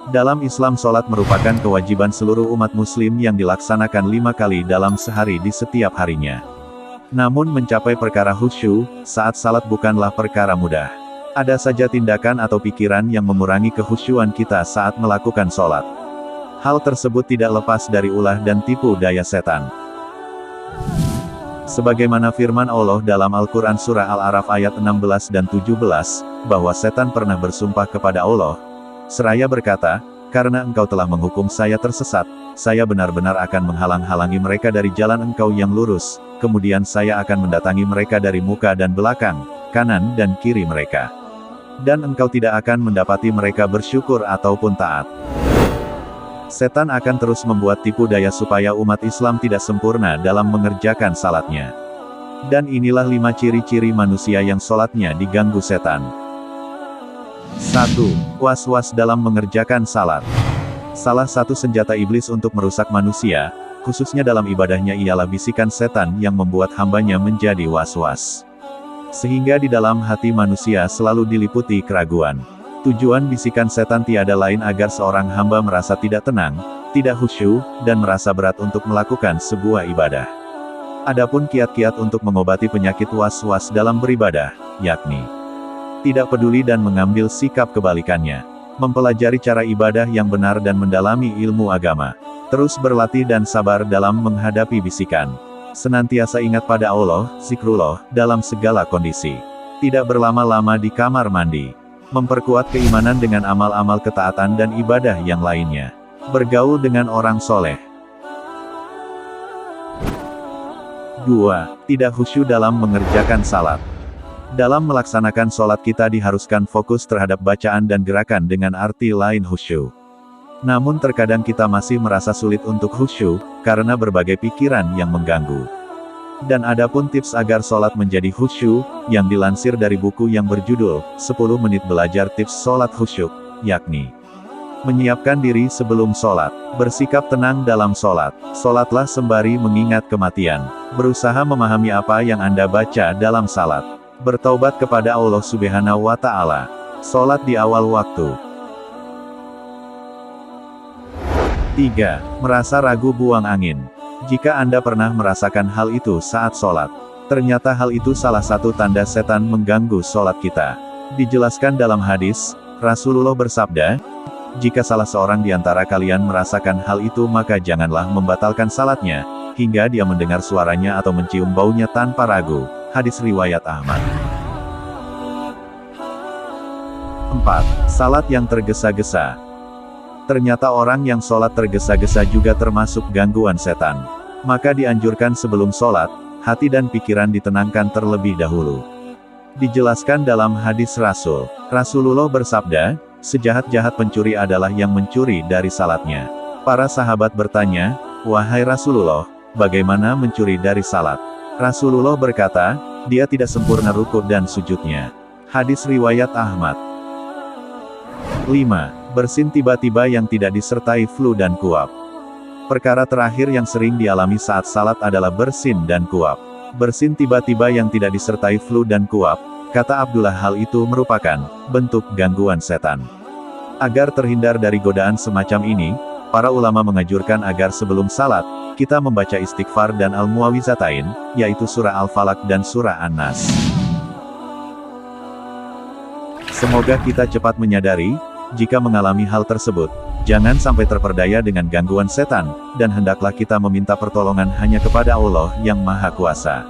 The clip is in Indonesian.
Dalam Islam, sholat merupakan kewajiban seluruh umat muslim yang dilaksanakan 5 kali dalam sehari di setiap harinya. Namun mencapai perkara khusyuk saat salat bukanlah perkara mudah. Ada saja tindakan atau pikiran yang mengurangi kekhusyuan kita saat melakukan sholat. Hal tersebut tidak lepas dari ulah dan tipu daya setan. Sebagaimana firman Allah dalam Al-Quran Surah Al-A'raf ayat 16 dan 17, bahwa setan pernah bersumpah kepada Allah, seraya berkata, "Karena engkau telah menghukum saya tersesat, saya benar-benar akan menghalang-halangi mereka dari jalan engkau yang lurus, kemudian saya akan mendatangi mereka dari muka dan belakang, kanan dan kiri mereka. Dan engkau tidak akan mendapati mereka bersyukur ataupun taat." Setan akan terus membuat tipu daya supaya umat Islam tidak sempurna dalam mengerjakan salatnya. Dan inilah 5 ciri-ciri manusia yang salatnya diganggu setan. 1. Was-was dalam mengerjakan salat. Salah satu senjata iblis untuk merusak manusia, khususnya dalam ibadahnya, ialah bisikan setan yang membuat hambanya menjadi was-was. Sehingga di dalam hati manusia selalu diliputi keraguan. Tujuan bisikan setan tiada lain agar seorang hamba merasa tidak tenang, tidak khusyuk, dan merasa berat untuk melakukan sebuah ibadah. Adapun kiat-kiat untuk mengobati penyakit was-was dalam beribadah, yakni tidak peduli dan mengambil sikap kebalikannya, mempelajari cara ibadah yang benar dan mendalami ilmu agama, terus berlatih dan sabar dalam menghadapi bisikan, senantiasa ingat pada Allah, zikrullah, dalam segala kondisi, tidak berlama-lama di kamar mandi, memperkuat keimanan dengan amal-amal ketaatan dan ibadah yang lainnya, bergaul dengan orang soleh. 2. Tidak khusyuk dalam mengerjakan salat. Dalam melaksanakan sholat kita diharuskan fokus terhadap bacaan dan gerakan dengan arti lain khusyuk. Namun terkadang kita masih merasa sulit untuk khusyuk, karena berbagai pikiran yang mengganggu. Dan adapun tips agar sholat menjadi khusyuk, yang dilansir dari buku yang berjudul, 10 menit belajar tips sholat khusyuk, yakni menyiapkan diri sebelum sholat, bersikap tenang dalam sholat, sholatlah sembari mengingat kematian, berusaha memahami apa yang Anda baca dalam salat, bertaubat kepada Allah Subhanahu wa Ta'ala, sholat di awal waktu. 3. Merasa ragu buang angin. Jika Anda pernah merasakan hal itu saat sholat, ternyata hal itu salah satu tanda setan mengganggu sholat kita. Dijelaskan dalam hadis, Rasulullah bersabda, "Jika salah seorang di antara kalian merasakan hal itu maka janganlah membatalkan salatnya, hingga dia mendengar suaranya atau mencium baunya tanpa ragu." Hadis riwayat Ahmad. 4. Salat yang tergesa-gesa. Ternyata orang yang sholat tergesa-gesa juga termasuk gangguan setan. Maka dianjurkan sebelum sholat, hati dan pikiran ditenangkan terlebih dahulu. Dijelaskan dalam hadis Rasulullah bersabda, "Sejahat-jahat pencuri adalah yang mencuri dari salatnya." Para sahabat bertanya, "Wahai Rasulullah, bagaimana mencuri dari salat?" Rasulullah berkata, "Dia tidak sempurna ruku dan sujudnya." Hadis riwayat Ahmad. 5. Bersin tiba-tiba yang tidak disertai flu dan kuap. Perkara terakhir yang sering dialami saat salat adalah bersin dan kuap. Bersin tiba-tiba yang tidak disertai flu dan kuap, kata Abdullah, hal itu merupakan bentuk gangguan setan. Agar terhindar dari godaan semacam ini, para ulama menganjurkan agar sebelum salat, kita membaca istighfar dan al-muawizatain, yaitu surah Al-Falaq dan surah An-Nas. Semoga kita cepat menyadari, jika mengalami hal tersebut, jangan sampai terperdaya dengan gangguan setan, dan hendaklah kita meminta pertolongan hanya kepada Allah yang Maha Kuasa.